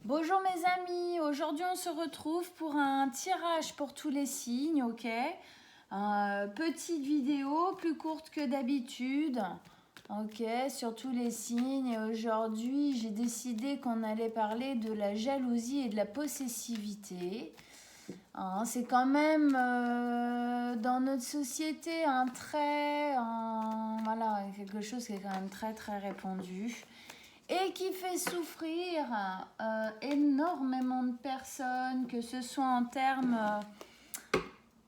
Bonjour mes amis, aujourd'hui on se retrouve pour un tirage pour tous les signes, ok? Petite vidéo, plus courte que d'habitude, ok, sur tous les signes. Et aujourd'hui j'ai décidé qu'on allait parler de la jalousie et de la possessivité. C'est quand même dans notre société un trait, voilà, quelque chose qui est quand même très très répandu et qui fait souffrir énormément de personnes, que ce soit en termes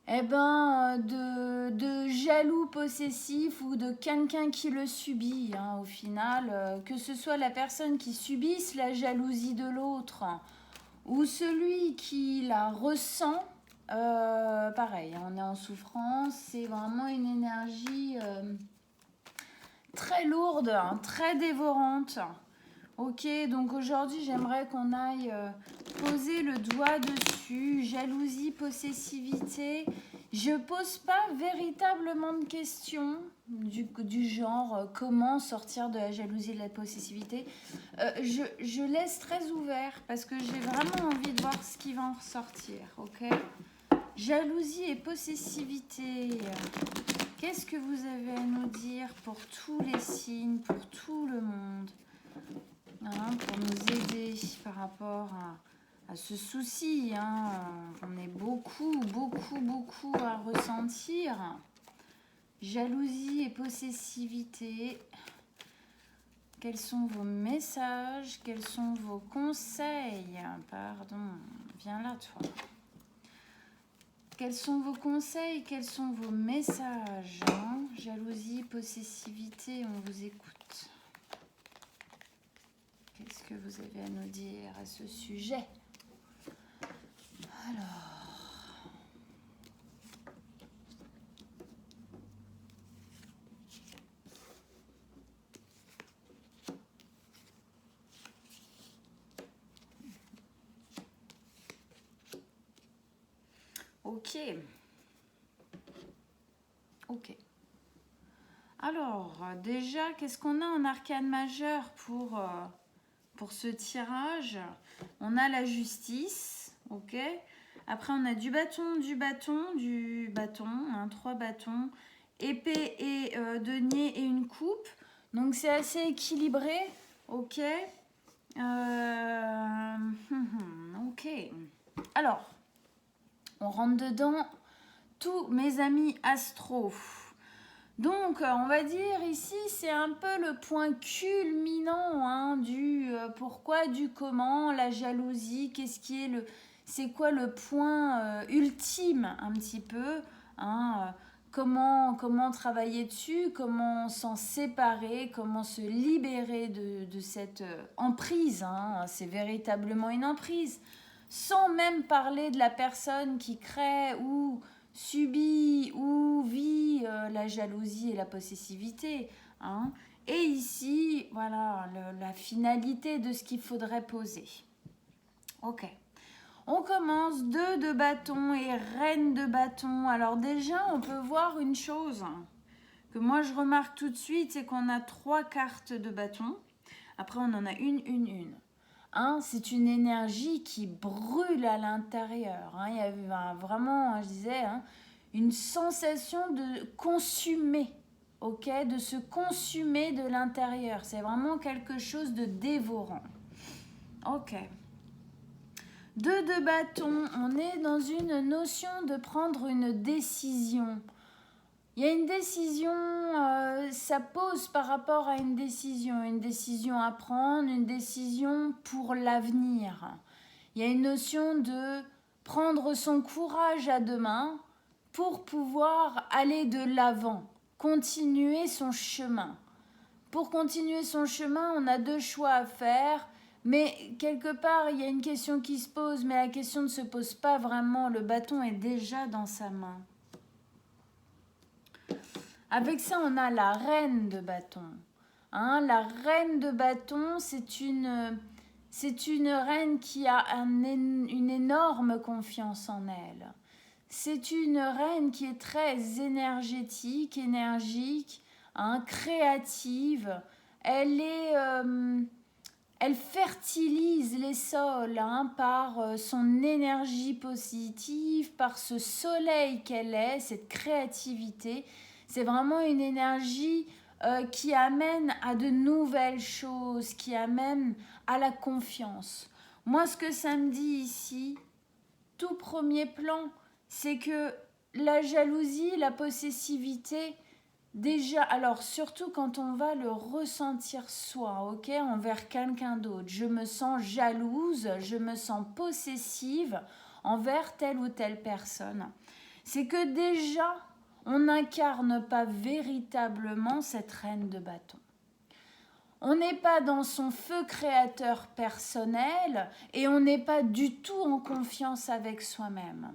de jaloux possessif ou de quelqu'un qui le subit. Au final, que ce soit la personne qui subisse la jalousie de l'autre ou celui qui la ressent, pareil, on est en souffrance, c'est vraiment une énergie très lourde, très dévorante. Ok, donc aujourd'hui j'aimerais qu'on aille poser le doigt dessus, jalousie, possessivité. Je pose pas véritablement de questions du genre comment sortir de la jalousie et de la possessivité. Je laisse très ouvert parce que j'ai vraiment envie de voir ce qui va en ressortir, ok? Jalousie et possessivité. Qu'est-ce que vous avez à nous dire pour tous les signes, pour tout le monde? Pour nous aider par rapport à ce souci. On est beaucoup à ressentir. Jalousie et possessivité. Quels sont vos messages? Quels sont vos conseils? Pardon, viens là toi. Quels sont vos conseils? Quels sont vos messages? Jalousie, possessivité, on vous écoute. Qu'est-ce que vous avez à nous dire à ce sujet? Alors, ok. Alors, déjà, qu'est-ce qu'on a en arcane majeur pour ce tirage? On a la justice, ok. Après, on a du bâton, 3 bâtons, épée et denier et une coupe. Donc, c'est assez équilibré, ok. Ok. Alors, on rentre dedans. Tous mes amis astro. Donc, on va dire ici, c'est un peu le point culminant du pourquoi, du comment, la jalousie, c'est quoi le point ultime un petit peu, comment travailler dessus, comment s'en séparer, comment se libérer de cette emprise. C'est véritablement une emprise, sans même parler de la personne qui crée ou subit ou vit la jalousie et la possessivité. Et ici, voilà la finalité de ce qu'il faudrait poser. Ok. On commence 2 de bâton et reine de bâton. Alors déjà, on peut voir une chose que moi je remarque tout de suite, c'est qu'on a 3 cartes de bâton. Après, on en a une. C'est une énergie qui brûle à l'intérieur. Il y a vraiment, je disais, une sensation de consumer, ok, de se consumer de l'intérieur. C'est vraiment quelque chose de dévorant. Ok. 2 de bâton, on est dans une notion de prendre une décision. Il y a une décision, ça pose par rapport à une décision à prendre, une décision pour l'avenir. Il y a une notion de prendre son courage à deux mains pour pouvoir aller de l'avant, continuer son chemin. Pour continuer son chemin, on a 2 choix à faire, mais quelque part, il y a une question qui se pose, mais la question ne se pose pas vraiment, le bâton est déjà dans sa main. Avec ça, on a la reine de bâton. La reine de bâton, c'est une reine qui a une énorme confiance en elle. C'est une reine qui est très énergétique, créative. Elle est elle fertilise les sols hein, par son énergie positive, par ce soleil qu'elle est, cette créativité. C'est vraiment une énergie qui amène à de nouvelles choses, qui amène à la confiance. Moi, ce que ça me dit ici, tout premier plan, c'est que la jalousie, la possessivité, déjà, alors surtout quand on va le ressentir soi, ok, envers quelqu'un d'autre, je me sens jalouse, je me sens possessive envers telle ou telle personne. C'est que déjà, on n'incarne pas véritablement cette reine de bâton. On n'est pas dans son feu créateur personnel et on n'est pas du tout en confiance avec soi-même.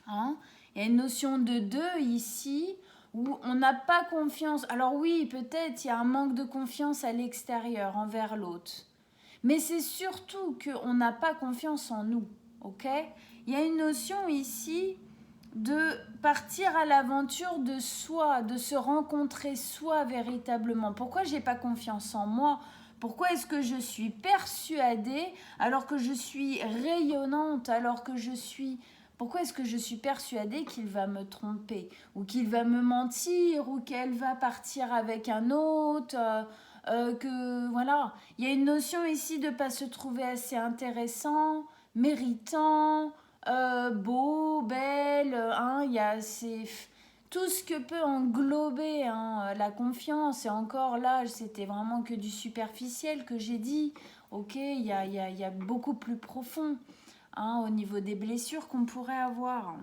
Hein? Il y a une notion de deux ici où on n'a pas confiance. Alors oui, peut-être il y a un manque de confiance à l'extérieur envers l'autre. Mais c'est surtout qu'on n'a pas confiance en nous. Ok? Il y a une notion ici de partir à l'aventure de soi, de se rencontrer soi véritablement. Pourquoi j'ai pas confiance en moi? Pourquoi est-ce que je suis persuadée alors que je suis rayonnante, alors que je suis... Pourquoi est-ce que je suis persuadée qu'il va me tromper ou qu'il va me mentir ou qu'elle va partir avec un autre que voilà, il y a une notion ici de pas se trouver assez intéressant, méritant, beau, belle, hein, il y a tout ce que peut englober hein, la confiance. Et encore là, c'était vraiment que du superficiel que j'ai dit. Ok, il y a beaucoup plus profond hein, au niveau des blessures qu'on pourrait avoir.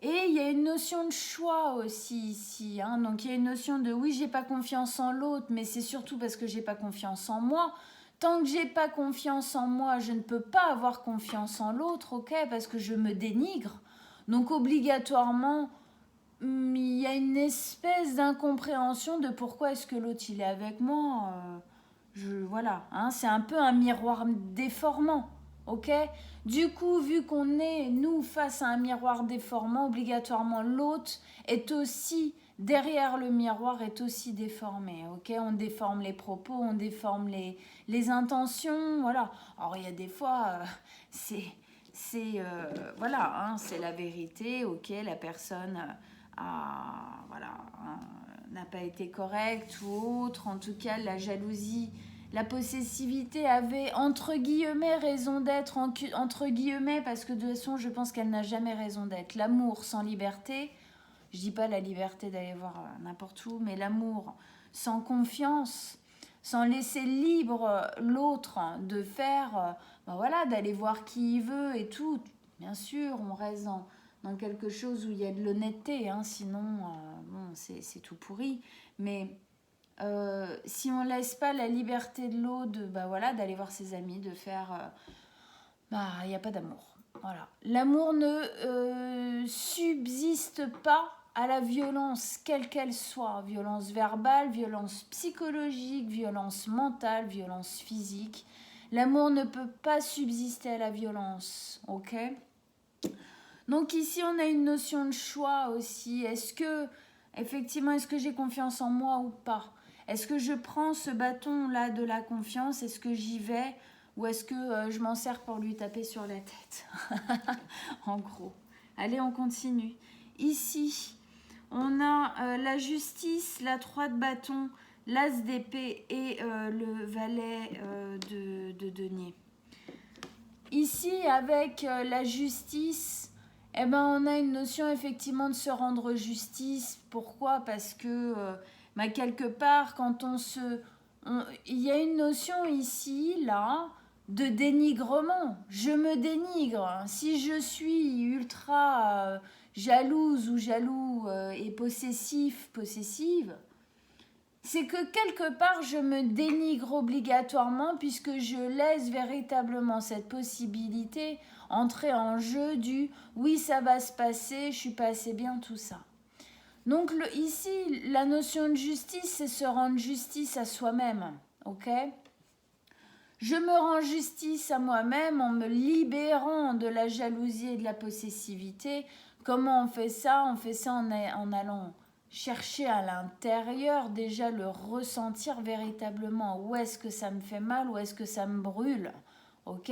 Et il y a une notion de choix aussi ici. Hein. Donc il y a une notion de oui, j'ai pas confiance en l'autre, mais c'est surtout parce que j'ai pas confiance en moi. Tant que j'ai pas confiance en moi, je ne peux pas avoir confiance en l'autre, ok, parce que je me dénigre. Donc obligatoirement, il y a une espèce d'incompréhension de pourquoi est-ce que l'autre il est avec moi. Voilà, hein, c'est un peu un miroir déformant, ok. Du coup, vu qu'on est, nous, face à un miroir déformant, obligatoirement l'autre est aussi derrière le miroir est aussi déformé, ok. On déforme les propos, on déforme les intentions, voilà. Alors il y a des fois, voilà, hein, c'est la vérité, ok. La personne voilà, hein, n'a pas été correcte ou autre. En tout cas, la jalousie, la possessivité avait entre guillemets raison d'être, entre guillemets, parce que de toute façon, je pense qu'elle n'a jamais raison d'être. L'amour sans liberté, je dis pas la liberté d'aller voir n'importe où, mais l'amour sans confiance, sans laisser libre l'autre de faire, voilà, d'aller voir qui il veut et tout. Bien sûr, on reste dans quelque chose où il y a de l'honnêteté, hein, sinon, bon, c'est tout pourri. Mais si on laisse pas la liberté de l'autre, voilà, d'aller voir ses amis, de faire, il n'y a pas d'amour. Voilà. L'amour ne subsiste pas à la violence, quelle qu'elle soit, violence verbale, violence psychologique, violence mentale, violence physique. L'amour ne peut pas subsister à la violence, ok? Donc ici, on a une notion de choix aussi. Est-ce que j'ai confiance en moi ou pas? Est-ce que je prends ce bâton-là de la confiance? Est-ce que j'y vais? Ou est-ce que je m'en sers pour lui taper sur la tête? En gros. Allez, on continue. Ici, on a la justice, la 3 de bâton, l'as d'épée et le valet de denier. Ici, avec la justice, on a une notion effectivement de se rendre justice. Pourquoi? Parce que quelque part, quand il y a une notion ici, là, de dénigrement. Je me dénigre. Si je suis ultra jalouse ou jaloux et possessive, c'est que quelque part je me dénigre obligatoirement puisque je laisse véritablement cette possibilité entrer en jeu du oui ça va se passer, je suis pas assez bien, tout ça. Donc ici la notion de justice, c'est se rendre justice à soi-même, ok? Je me rends justice à moi-même en me libérant de la jalousie et de la possessivité. Comment on fait ça? On fait ça en allant chercher à l'intérieur, déjà le ressentir véritablement. Où est-ce que ça me fait mal, où est-ce que ça me brûle, ok?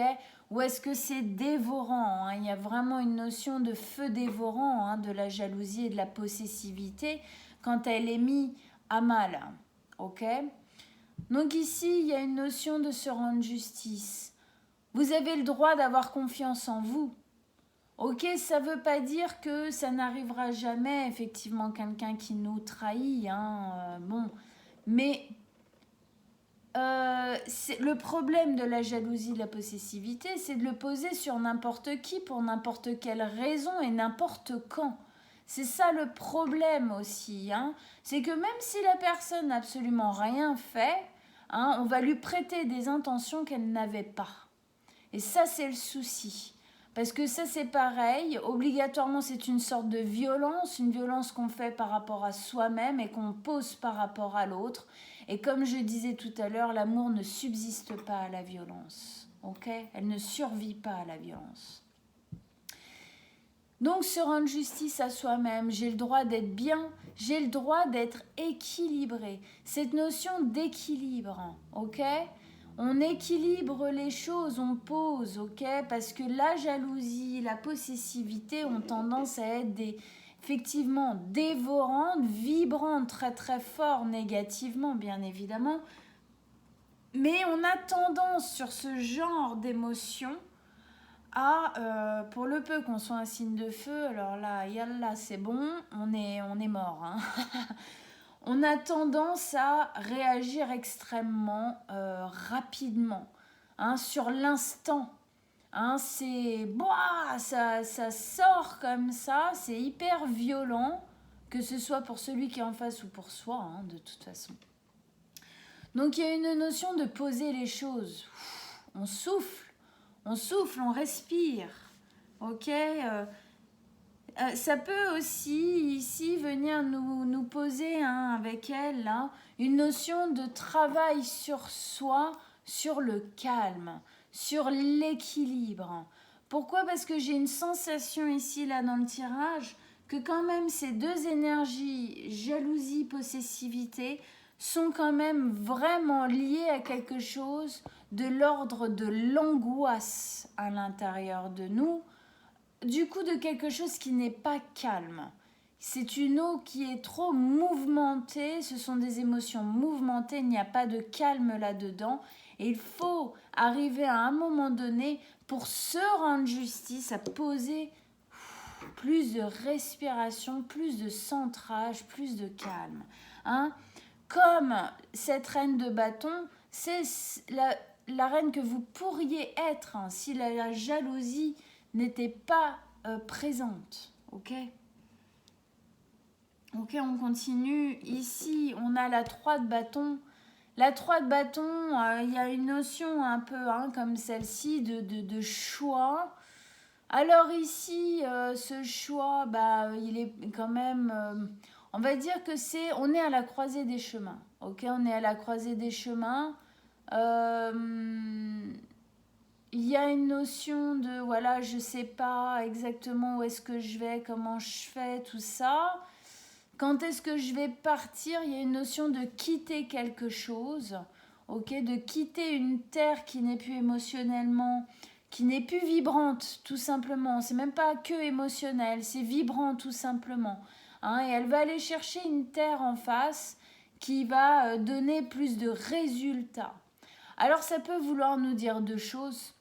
Où est-ce que c'est dévorant, hein? Il y a vraiment une notion de feu dévorant, hein, de la jalousie et de la possessivité quand elle est mise à mal, ok? Donc ici, il y a une notion de se rendre justice. Vous avez le droit d'avoir confiance en vous. Ok, ça ne veut pas dire que ça n'arrivera jamais, effectivement, quelqu'un qui nous trahit, hein, bon. Mais le problème de la jalousie, de la possessivité, c'est de le poser sur n'importe qui, pour n'importe quelle raison et n'importe quand. C'est ça le problème aussi, hein. C'est que même si la personne n'a absolument rien fait, hein, on va lui prêter des intentions qu'elle n'avait pas. Et ça, c'est le souci. Parce que ça, c'est pareil. Obligatoirement, c'est une sorte de violence, une violence qu'on fait par rapport à soi-même et qu'on pose par rapport à l'autre. Et comme je disais tout à l'heure, l'amour ne subsiste pas à la violence. Ok ? Elle ne survit pas à la violence. Donc, se rendre justice à soi-même, j'ai le droit d'être bien, j'ai le droit d'être équilibré. Cette notion d'équilibre, ok ? On équilibre les choses, on pose, ok? Parce que la jalousie, la possessivité ont tendance à être effectivement dévorantes, vibrantes très très fort négativement, bien évidemment. Mais on a tendance sur ce genre d'émotions à, pour le peu qu'on soit un signe de feu, alors là, yallah, c'est bon, on est mort, hein. On a tendance à réagir extrêmement rapidement, hein, sur l'instant. Hein, ça sort comme ça, c'est hyper violent, que ce soit pour celui qui est en face ou pour soi, hein, de toute façon. Donc il y a une notion de poser les choses. On souffle, on respire. Ok, ça peut aussi ici venir nous poser, hein, avec elle là, une notion de travail sur soi, sur le calme, sur l'équilibre. Pourquoi ? Parce que j'ai une sensation ici là dans le tirage que quand même ces deux énergies, jalousie, possessivité, sont quand même vraiment liées à quelque chose de l'ordre de l'angoisse à l'intérieur de nous, du coup de quelque chose qui n'est pas calme. C'est une eau qui est trop mouvementée, ce sont des émotions mouvementées, il n'y a pas de calme là-dedans. Et il faut arriver à un moment donné, pour se rendre justice, à poser plus de respiration, plus de centrage, plus de calme. Hein ? Comme cette reine de bâton, c'est la reine que vous pourriez être, hein, si la jalousie n'était pas présente. Ok ? Ok, on continue. Ici, on a la 3 de bâton. La 3 de bâton, il y a une notion un peu, hein, comme celle-ci de choix. Alors ici, ce choix, il est quand même... on va dire que on est à la croisée des chemins. Ok, on est à la croisée des chemins. Il y a une notion de, voilà, je ne sais pas exactement où est-ce que je vais, comment je fais, tout ça. Quand est-ce que je vais partir ? Il y a une notion de quitter quelque chose, ok, de quitter une terre qui n'est plus émotionnellement, qui n'est plus vibrante, tout simplement. C'est même pas que émotionnel, c'est vibrant, tout simplement. Hein, et elle va aller chercher une terre en face qui va donner plus de résultats. Alors ça peut vouloir nous dire deux choses.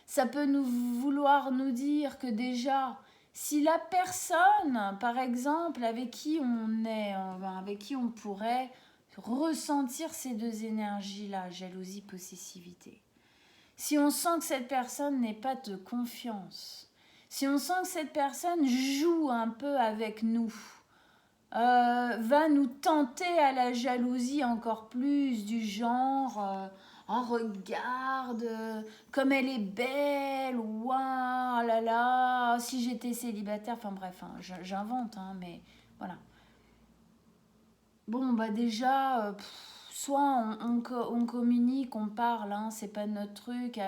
Ça peut vouloir nous dire que déjà, si la personne, par exemple, avec qui on pourrait ressentir ces deux énergies-là, jalousie, possessivité, si on sent que cette personne n'est pas de confiance, si on sent que cette personne joue un peu avec nous, va nous tenter à la jalousie encore plus, du genre... oh, regarde, comme elle est belle, waouh, là là, si j'étais célibataire, enfin bref, hein, j'invente, hein, mais voilà. Bon, déjà, soit on communique, on parle, hein, c'est pas notre truc.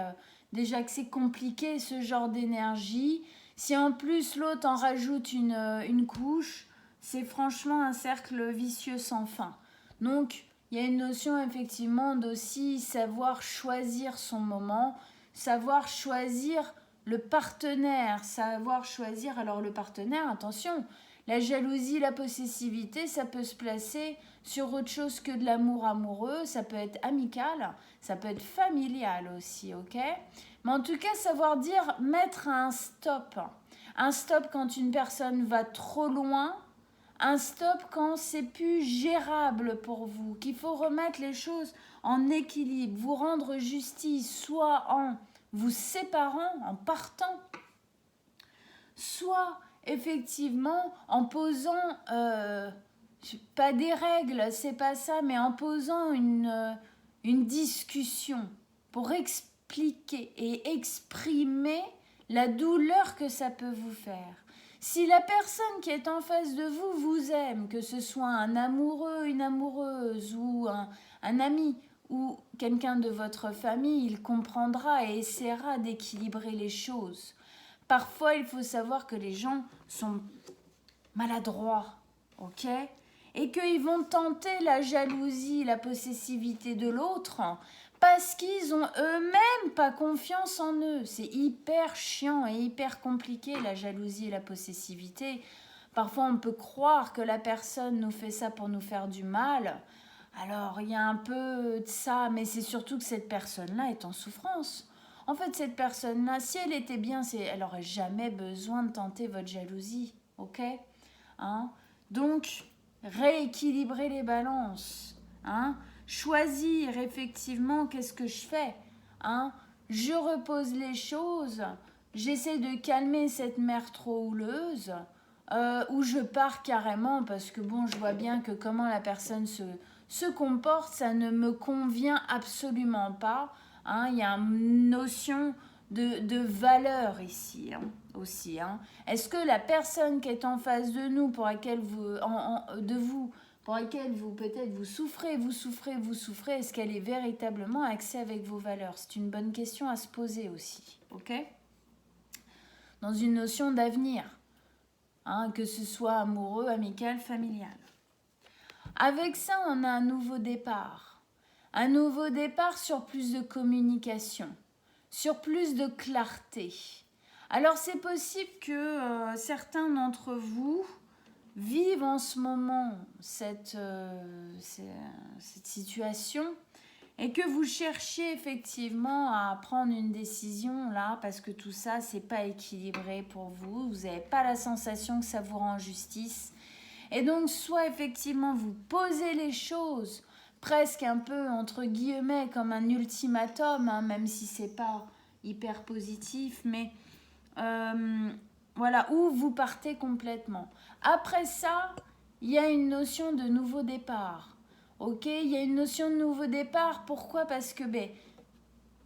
Déjà que c'est compliqué ce genre d'énergie. Si en plus l'autre en rajoute une couche, c'est franchement un cercle vicieux sans fin. Donc, il y a une notion effectivement d'aussi savoir choisir son moment, savoir choisir le partenaire, savoir choisir. Alors le partenaire, attention, la jalousie, la possessivité, ça peut se placer sur autre chose que de l'amour amoureux, ça peut être amical, ça peut être familial aussi, ok? Mais en tout cas, savoir dire, mettre un stop. Un stop quand une personne va trop loin, un stop quand c'est plus gérable pour vous, qu'il faut remettre les choses en équilibre, vous rendre justice, soit en vous séparant, en partant, soit effectivement en posant, pas des règles, c'est pas ça, mais en posant une discussion pour expliquer et exprimer la douleur que ça peut vous faire. Si la personne qui est en face de vous vous aime, que ce soit un amoureux, une amoureuse ou un ami ou quelqu'un de votre famille, il comprendra et essaiera d'équilibrer les choses. Parfois, il faut savoir que les gens sont maladroits, ok? Et qu'ils vont tenter la jalousie, la possessivité de l'autre parce qu'ils ont eux-mêmes pas confiance en eux. C'est hyper chiant et hyper compliqué, la jalousie et la possessivité. Parfois, on peut croire que la personne nous fait ça pour nous faire du mal. Alors, il y a un peu de ça, mais c'est surtout que cette personne-là est en souffrance. En fait, cette personne-là, si elle était bien, elle n'aurait jamais besoin de tenter votre jalousie, ok? Hein? Donc, rééquilibrer les balances, hein? Choisir effectivement qu'est-ce que je fais, hein? Je repose les choses, j'essaie de calmer cette mer trop houleuse, ou je pars carrément parce que bon, je vois bien que comment la personne se comporte, ça ne me convient absolument pas. Hein, il y a une notion de valeur ici aussi. Hein. Est-ce que la personne qui est en face de nous, pour laquelle pour laquelle vous peut-être vous souffrez, est-ce qu'elle est véritablement axée avec vos valeurs? C'est une bonne question à se poser aussi, ok? Dans une notion d'avenir, hein, que ce soit amoureux, amical, familial. Avec ça, on a un nouveau départ. Un nouveau départ sur plus de communication, sur plus de clarté. Alors c'est possible que certains d'entre vous vivent en ce moment cette situation et que vous cherchiez effectivement à prendre une décision là parce que tout ça, c'est pas équilibré pour vous. Vous n'avez pas la sensation que ça vous rend justice. Et donc soit effectivement vous posez les choses presque un peu, entre guillemets, comme un ultimatum, hein, même si c'est pas hyper positif, mais voilà, où vous partez complètement. Après ça, il y a une notion de nouveau départ. Ok, il y a une notion de nouveau départ. Pourquoi? Parce que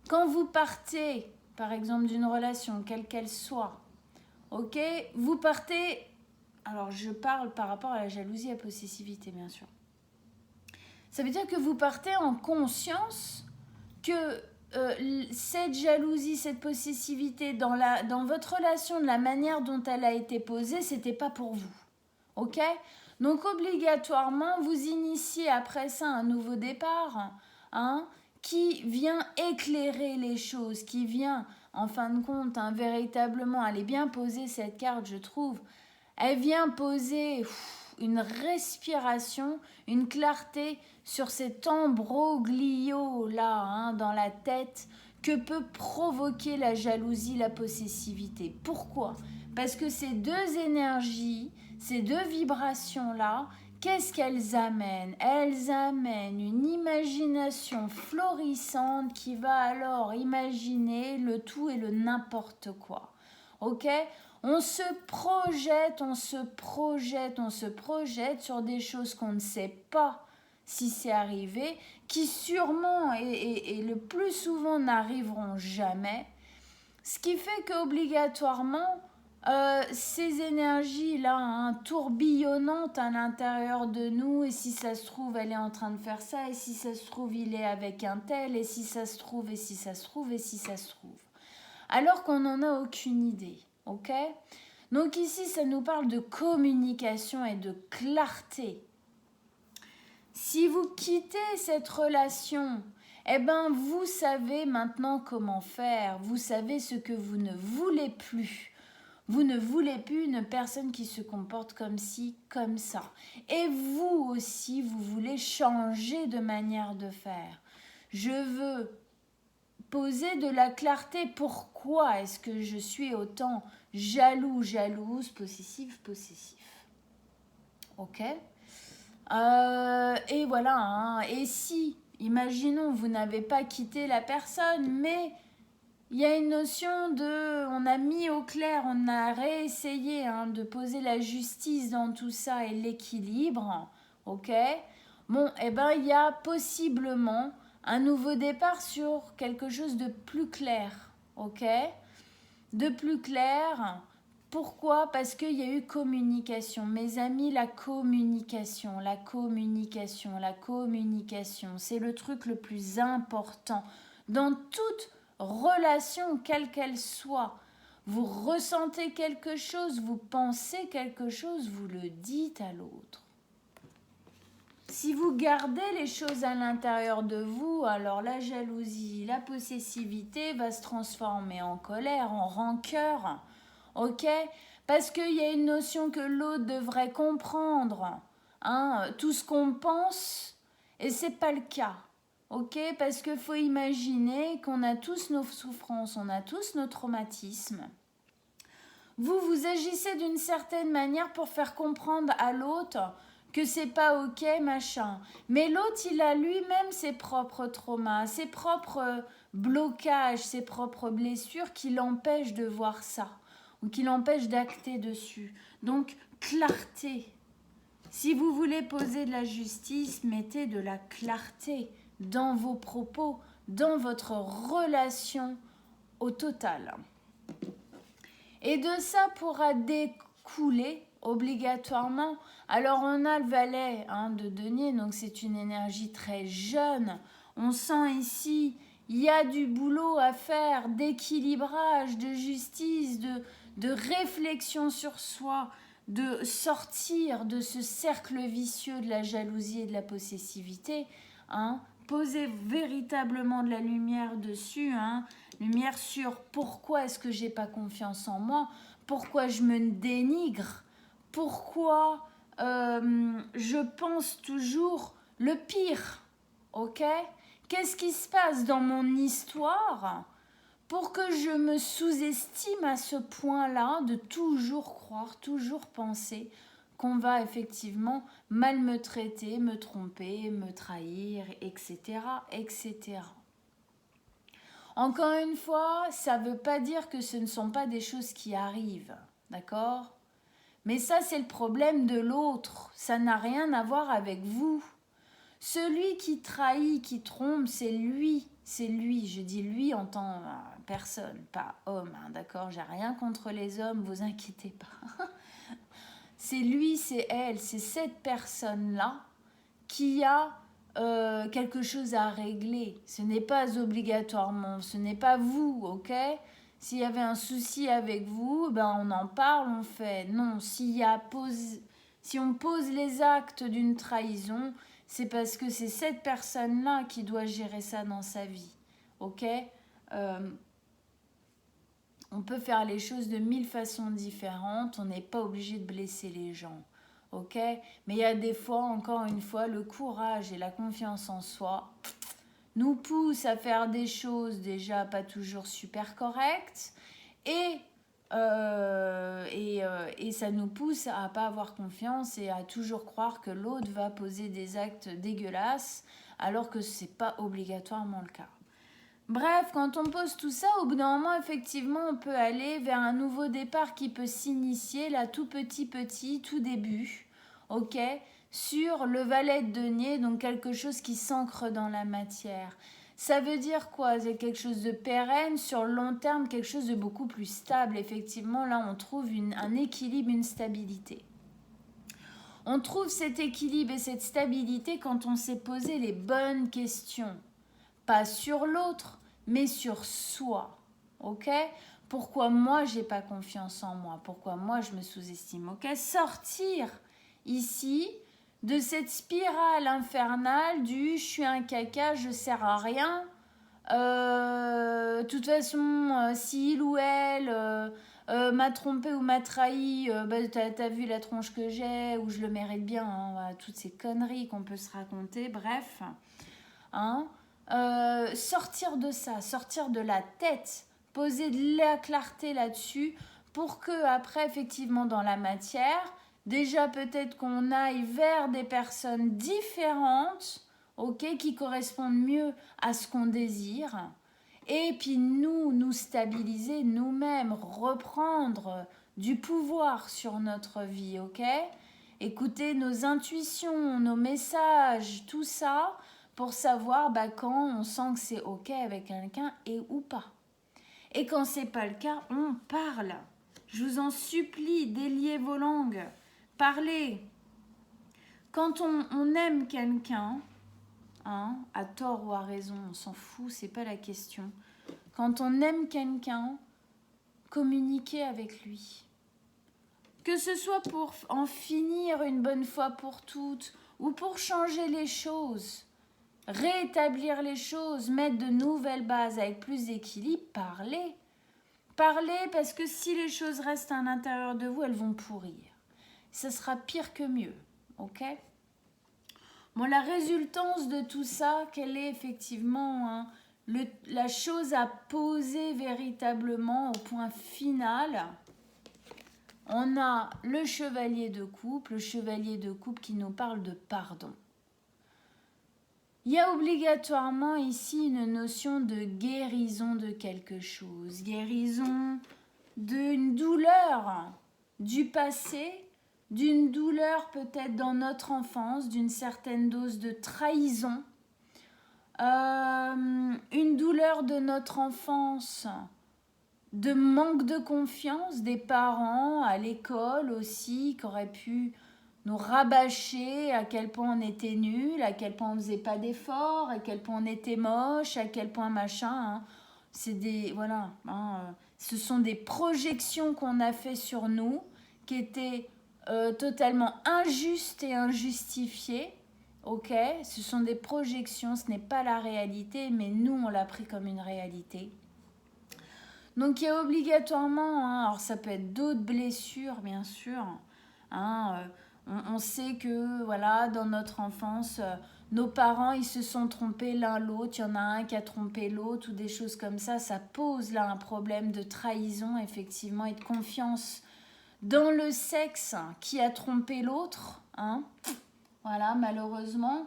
quand vous partez, par exemple, d'une relation, quelle qu'elle soit, ok, vous partez... Alors, je parle par rapport à la jalousie et à la possessivité, bien sûr. Ça veut dire que vous partez en conscience que cette jalousie, cette possessivité dans votre relation, de la manière dont elle a été posée, c'était pas pour vous. Ok? Donc obligatoirement, vous initiez après ça un nouveau départ, hein, qui vient éclairer les choses, qui vient, en fin de compte, hein, véritablement, elle est bien posée cette carte, je trouve. Elle vient poser une respiration, une clarté sur cet embroglio-là, hein, dans la tête, que peut provoquer la jalousie, la possessivité. Pourquoi? Parce que ces deux énergies, ces deux vibrations-là, qu'est-ce qu'elles amènent? Elles amènent une imagination florissante qui va alors imaginer le tout et le n'importe quoi. Ok? On se projette sur des choses qu'on ne sait pas si c'est arrivé, qui sûrement et le plus souvent n'arriveront jamais. Ce qui fait qu'obligatoirement, ces énergies-là, hein, tourbillonnantes à l'intérieur de nous, et si ça se trouve, elle est en train de faire ça, et si ça se trouve, il est avec un tel, et si ça se trouve, et si ça se trouve, et si ça se trouve. Alors qu'on n'en a aucune idée, ok ? Donc ici, ça nous parle de communication et de clarté. Si vous quittez cette relation, eh ben vous savez maintenant comment faire. Vous savez ce que vous ne voulez plus. Vous ne voulez plus une personne qui se comporte comme ci, comme ça. Et vous aussi, vous voulez changer de manière de faire. Je veux poser de la clarté. Pourquoi est-ce que je suis autant jaloux, jalouse, possessif, possessif? Ok? Et voilà. Hein. Et si, imaginons, vous n'avez pas quitté la personne, mais il y a une notion de, on a mis au clair, on a réessayé de poser la justice dans tout ça et l'équilibre, ok? Bon, eh ben, il y a possiblement un nouveau départ sur quelque chose de plus clair, ok? De plus clair. Pourquoi? Parce qu'il y a eu communication. Mes amis, la communication, la communication, la communication, c'est le truc le plus important dans toute relation, quelle qu'elle soit. Vous ressentez quelque chose, vous pensez quelque chose, vous le dites à l'autre. Si vous gardez les choses à l'intérieur de vous, alors la jalousie, la possessivité va se transformer en colère, en rancœur. Ok? Parce qu'il y a une notion que l'autre devrait comprendre. Tout ce qu'on pense, et c'est pas le cas. Ok? Parce qu'il faut imaginer qu'on a tous nos souffrances, on a tous nos traumatismes. Vous agissez d'une certaine manière pour faire comprendre à l'autre que c'est pas ok, machin. Mais l'autre, il a lui-même ses propres traumas, ses propres blocages, ses propres blessures qui l'empêchent de voir ça ou qui l'empêchent d'acter dessus. Donc, clarté. Si vous voulez poser de la justice, mettez de la clarté dans vos propos, dans votre relation au total. Et de ça pourra découler obligatoirement. Alors on a le valet de denier, donc c'est une énergie très jeune. On sent ici, il y a du boulot à faire, d'équilibrage, de justice, de réflexion sur soi, de sortir de ce cercle vicieux de la jalousie et de la possessivité. Poser véritablement de la lumière dessus, lumière sur pourquoi est-ce que j'ai pas confiance en moi, pourquoi je me dénigre, pourquoi je pense toujours le pire, ok? Qu'est-ce qui se passe dans mon histoire pour que je me sous-estime à ce point-là de toujours croire, toujours penser qu'on va effectivement mal me traiter, me tromper, me trahir, etc., etc. Encore une fois, ça ne veut pas dire que ce ne sont pas des choses qui arrivent, d'accord? Mais ça, c'est le problème de l'autre. Ça n'a rien à voir avec vous. Celui qui trahit, qui trompe, c'est lui. C'est lui. Je dis lui en tant que personne, pas homme, d'accord? J'ai rien contre les hommes, vous inquiétez pas. C'est lui, c'est elle, c'est cette personne-là qui a quelque chose à régler. Ce n'est pas obligatoirement, ce n'est pas vous, ok? S'il y avait un souci avec vous, ben on en parle, on fait. Non, si on pose les actes d'une trahison, c'est parce que c'est cette personne-là qui doit gérer ça dans sa vie, ok? On peut faire les choses de 1000 façons différentes, on n'est pas obligé de blesser les gens, ok? Mais il y a des fois, encore une fois, le courage et la confiance en soi nous poussent à faire des choses déjà pas toujours super correctes et ça nous pousse à pas avoir confiance et à toujours croire que l'autre va poser des actes dégueulasses alors que c'est pas obligatoirement le cas. Bref, quand on pose tout ça, au bout d'un moment, effectivement, on peut aller vers un nouveau départ qui peut s'initier, là, tout petit, tout début, ok, sur le valet de denier, donc quelque chose qui s'ancre dans la matière. Ça veut dire quoi? C'est quelque chose de pérenne, sur le long terme, quelque chose de beaucoup plus stable. Effectivement, là, on trouve un équilibre, une stabilité. On trouve cet équilibre et cette stabilité quand on s'est posé les bonnes questions. Pas sur l'autre, mais sur soi. Ok? Pourquoi moi, j'ai pas confiance en moi? Pourquoi moi, je me sous-estime? Ok, sortir ici de cette spirale infernale du je suis un caca, je sers à rien. De toute façon, si il ou elle m'a trompé ou m'a trahi, bah, t'as vu la tronche que j'ai, ou je le mérite bien, hein, voilà, toutes ces conneries qu'on peut se raconter, bref. Hein, sortir de ça, sortir de la tête, poser de la clarté là-dessus pour que après, effectivement, dans la matière, déjà peut-être qu'on aille vers des personnes différentes, ok, qui correspondent mieux à ce qu'on désire. Et puis nous stabiliser nous-mêmes, reprendre du pouvoir sur notre vie, ok? Écouter nos intuitions, nos messages, tout ça, pour savoir quand on sent que c'est ok avec quelqu'un et ou pas. Et quand c'est pas le cas, on parle. Je vous en supplie, déliez vos langues. Parlez. Quand on aime quelqu'un, hein, à tort ou à raison, on s'en fout, c'est pas la question. Quand on aime quelqu'un, communiquez avec lui. Que ce soit pour en finir une bonne fois pour toutes ou pour changer les choses, rétablir les choses, mettre de nouvelles bases avec plus d'équilibre, parlez. Parlez parce que si les choses restent à l'intérieur de vous, elles vont pourrir. Ce sera pire que mieux, ok? Bon, la résultance de tout ça, quelle est effectivement la chose à poser véritablement au point final? On a le chevalier de coupe qui nous parle de pardon. Il y a obligatoirement ici une notion de guérison de quelque chose, guérison d'une douleur du passé, d'une douleur peut-être dans notre enfance, d'une certaine dose de trahison, une douleur de notre enfance, de manque de confiance des parents, à l'école aussi, qui auraient pu nous rabâcher à quel point on était nul, à quel point on faisait pas d'efforts, à quel point on était moche, à quel point machin. Hein. C'est des voilà, ce sont des projections qu'on a fait sur nous qui étaient totalement injustes et injustifiées. Ok, ce sont des projections, ce n'est pas la réalité, mais nous on l'a pris comme une réalité. Donc il y a obligatoirement, alors ça peut être d'autres blessures bien sûr. On sait que voilà, dans notre enfance, nos parents ils se sont trompés l'un l'autre, il y en a un qui a trompé l'autre ou des choses comme ça pose là un problème de trahison effectivement et de confiance dans le sexe qui a trompé l'autre. Voilà, malheureusement,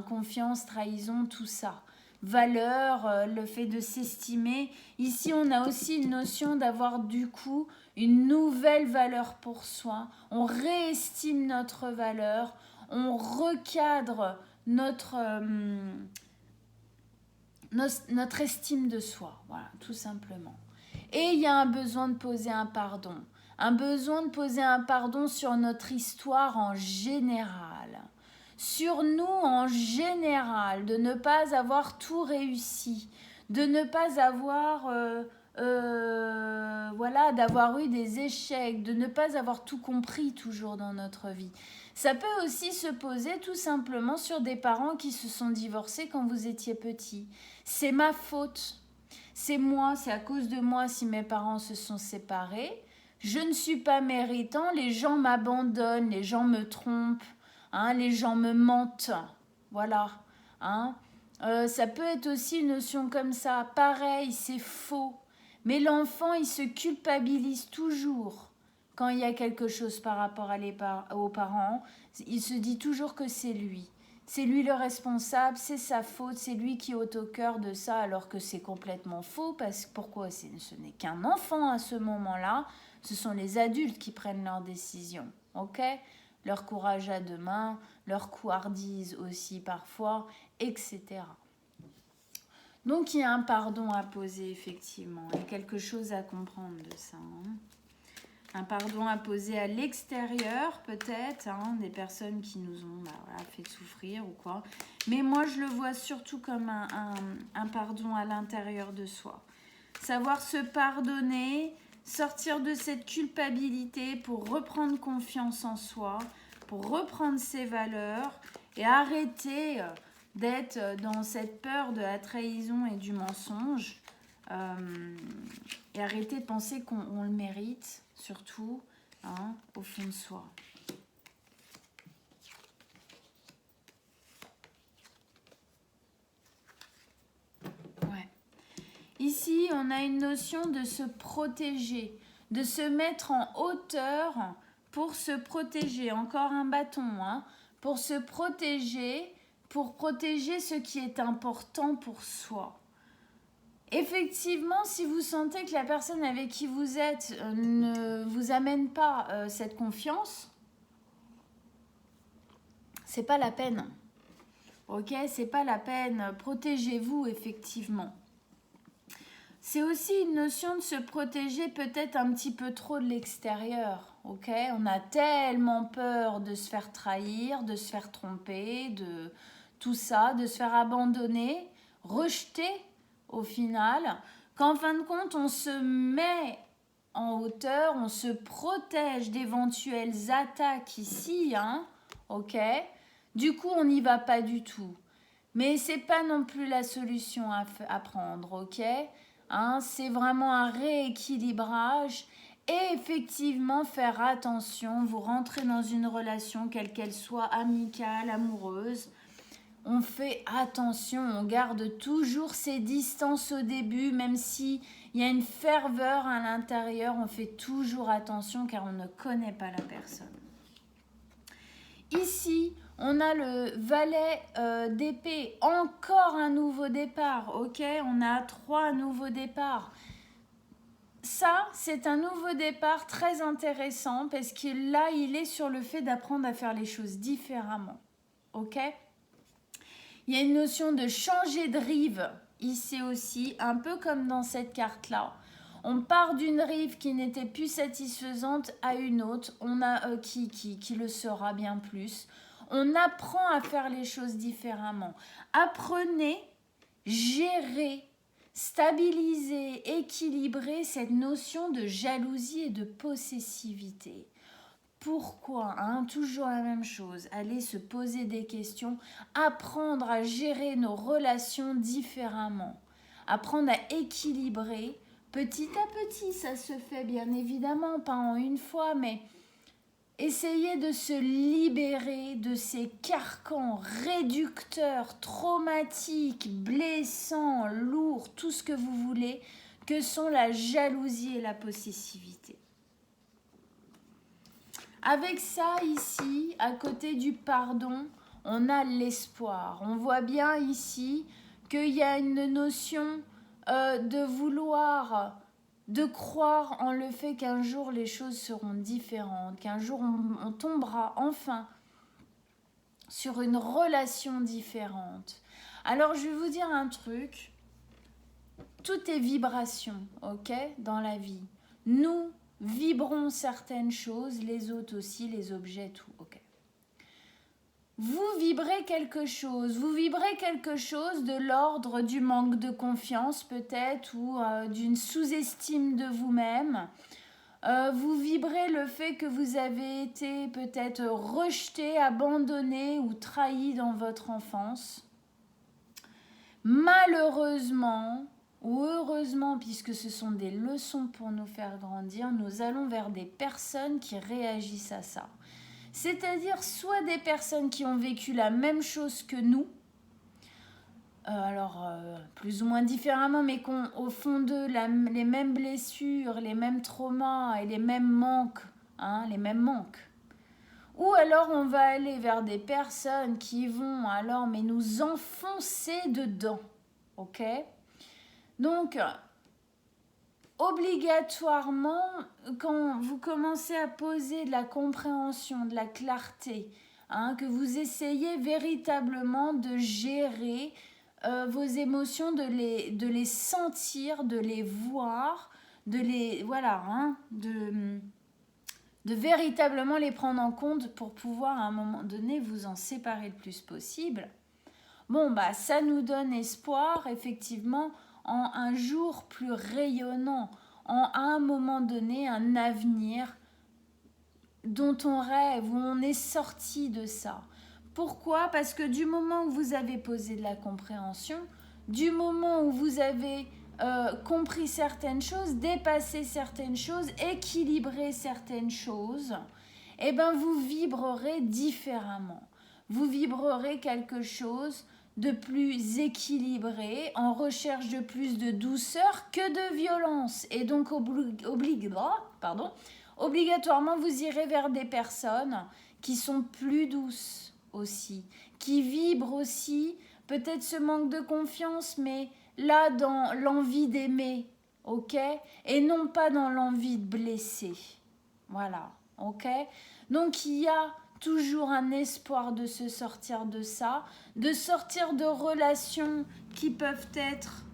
confiance, trahison, tout ça. Valeur, le fait de s'estimer. Ici, on a aussi une notion d'avoir du coup une nouvelle valeur pour soi. On réestime notre valeur, on recadre notre estime de soi. Voilà, tout simplement. Et il y a un besoin de poser un pardon. Un besoin de poser un pardon sur notre histoire en général. Sur nous en général, de ne pas avoir tout réussi, de ne pas avoir, d'avoir eu des échecs, de ne pas avoir tout compris toujours dans notre vie. Ça peut aussi se poser tout simplement sur des parents qui se sont divorcés quand vous étiez petit. C'est ma faute, c'est moi, c'est à cause de moi si mes parents se sont séparés. Je ne suis pas méritant, les gens m'abandonnent, les gens me trompent. Les gens me mentent, voilà. Ça peut être aussi une notion comme ça. Pareil, c'est faux. Mais l'enfant, il se culpabilise toujours quand il y a quelque chose par rapport aux parents. Il se dit toujours que c'est lui. C'est lui le responsable, c'est sa faute, c'est lui qui est au cœur de ça, alors que c'est complètement faux. Pourquoi ce n'est qu'un enfant à ce moment-là. Ce sont les adultes qui prennent leurs décisions, ok ? Leur courage à deux mains, leur couardise aussi parfois, etc. Donc il y a un pardon à poser effectivement, il y a quelque chose à comprendre de ça. Un pardon à poser à l'extérieur peut-être, des personnes qui nous ont fait souffrir ou quoi. Mais moi je le vois surtout comme un pardon à l'intérieur de soi. savoir se pardonner, sortir de cette culpabilité pour reprendre confiance en soi, pour reprendre ses valeurs et arrêter d'être dans cette peur de la trahison et du mensonge et arrêter de penser qu'on le mérite, surtout au fond de soi. Ici, on a une notion de se protéger, de se mettre en hauteur pour se protéger. Encore un bâton, pour se protéger, pour protéger ce qui est important pour soi. Effectivement, si vous sentez que la personne avec qui vous êtes ne vous amène pas cette confiance, c'est pas la peine. Ok, c'est pas la peine. Protégez-vous effectivement. C'est aussi une notion de se protéger peut-être un petit peu trop de l'extérieur, ok? On a tellement peur de se faire trahir, de se faire tromper, de tout ça, de se faire abandonner, rejeter au final, qu'en fin de compte, on se met en hauteur, on se protège d'éventuelles attaques ici, ok? Du coup, on n'y va pas du tout. Mais c'est pas non plus la solution à prendre, ok? C'est vraiment un rééquilibrage et effectivement faire attention. Vous rentrez dans une relation, quelle qu'elle soit, amicale, amoureuse. On fait attention, on garde toujours ses distances au début, même s'il y a une ferveur à l'intérieur, on fait toujours attention car on ne connaît pas la personne. Ici, on a le valet d'épée, encore un nouveau départ, ok? On a 3 nouveaux départs. Ça, c'est un nouveau départ très intéressant parce que là, il est sur le fait d'apprendre à faire les choses différemment, ok? Il y a une notion de changer de rive ici aussi, un peu comme dans cette carte-là. On part d'une rive qui n'était plus satisfaisante à une autre, qui le sera bien plus. On apprend à faire les choses différemment. Apprenez, gérez, stabilisez, équilibrez cette notion de jalousie et de possessivité. Pourquoi toujours la même chose, aller se poser des questions, apprendre à gérer nos relations différemment, apprendre à équilibrer. Petit à petit, ça se fait bien évidemment, pas en une fois, mais essayez de se libérer de ces carcans réducteurs, traumatiques, blessants, lourds, tout ce que vous voulez, que sont la jalousie et la possessivité. Avec ça, ici, à côté du pardon, on a l'espoir. On voit bien ici qu'il y a une notion de vouloir, de croire en le fait qu'un jour les choses seront différentes, qu'un jour on tombera enfin sur une relation différente. Alors je vais vous dire un truc, tout est vibration, ok, dans la vie. Nous vibrons certaines choses, les autres aussi, les objets, tout, ok. Vous vibrez quelque chose de l'ordre du manque de confiance peut-être ou d'une sous-estime de vous-même. Vous vibrez le fait que vous avez été peut-être rejeté, abandonné ou trahi dans votre enfance. Malheureusement ou heureusement, puisque ce sont des leçons pour nous faire grandir, nous allons vers des personnes qui réagissent à ça. C'est-à-dire soit des personnes qui ont vécu la même chose que nous, plus ou moins différemment, mais qui ont au fond d'eux les mêmes blessures, les mêmes traumas et les mêmes manques, Ou alors on va aller vers des personnes qui vont nous enfoncer dedans, ok ? Donc, obligatoirement, quand vous commencez à poser de la compréhension, de la clarté, que vous essayez véritablement de gérer vos émotions, de les sentir, de les voir, de véritablement les prendre en compte pour pouvoir à un moment donné vous en séparer le plus possible. Bon, ça nous donne espoir, effectivement. en un jour plus rayonnant, en à un moment donné un avenir dont on rêve, où on est sorti de ça. Pourquoi? Parce que du moment où vous avez posé de la compréhension, du moment où vous avez compris certaines choses, dépassé certaines choses, équilibré certaines choses, eh ben vous vibrerez différemment. Vous vibrerez quelque chose de plus équilibré, en recherche de plus de douceur que de violence. Et donc obligatoirement, vous irez vers des personnes qui sont plus douces aussi, qui vibrent aussi peut-être ce manque de confiance, mais là dans l'envie d'aimer, ok? Et non pas dans l'envie de blesser. Voilà, ok? Donc il y a toujours un espoir de se sortir de ça, de sortir de relations qui peuvent être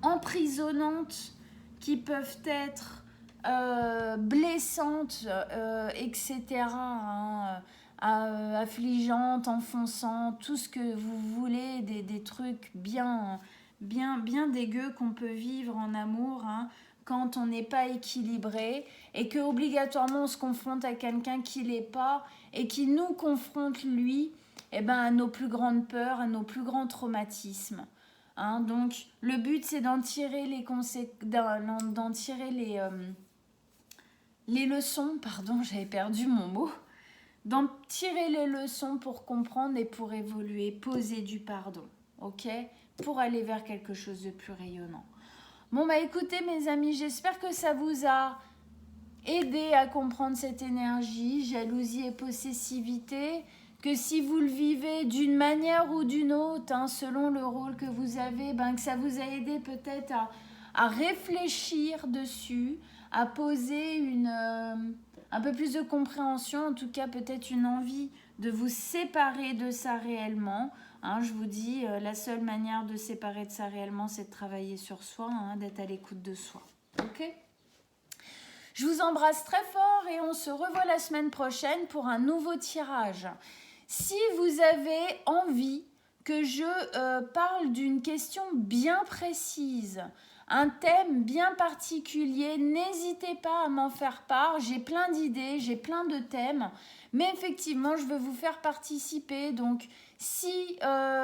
emprisonnantes, qui peuvent être blessantes, etc., hein, affligeantes, enfonçantes, tout ce que vous voulez, des trucs bien dégueux qu'on peut vivre en amour, hein, quand on n'est pas équilibré et que obligatoirement on se confronte à quelqu'un qui l'est pas et qui nous confronte lui, eh ben, à nos plus grandes peurs, à nos plus grands traumatismes. Hein, donc le but c'est d'en tirer les leçons, pardon, j'avais perdu mon mot, d'en tirer les leçons pour comprendre et pour évoluer, poser du pardon, ok, pour aller vers quelque chose de plus rayonnant. Bon bah écoutez mes amis, j'espère que ça vous a aidé à comprendre cette énergie, jalousie et possessivité, que si vous le vivez d'une manière ou d'une autre, hein, selon le rôle que vous avez, ben, que ça vous a aidé peut-être à réfléchir dessus, à poser un peu plus de compréhension, en tout cas peut-être une envie de vous séparer de ça réellement. Hein, je vous dis, la seule manière de séparer de ça réellement, c'est de travailler sur soi, hein, d'être à l'écoute de soi. Ok ? Je vous embrasse très fort et on se revoit la semaine prochaine pour un nouveau tirage. Si vous avez envie que je parle d'une question bien précise, un thème bien particulier, n'hésitez pas à m'en faire part. J'ai plein d'idées, j'ai plein de thèmes, mais effectivement, je veux vous faire participer. Donc, si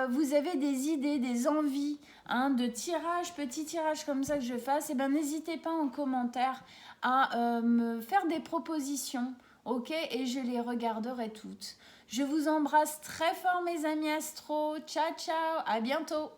vous avez des idées, des envies, hein, de tirages, petits tirages comme ça que je fasse, eh ben, n'hésitez pas en commentaire à me faire des propositions, ok? Et je les regarderai toutes. Je vous embrasse très fort mes amis astro. Ciao, ciao, à bientôt.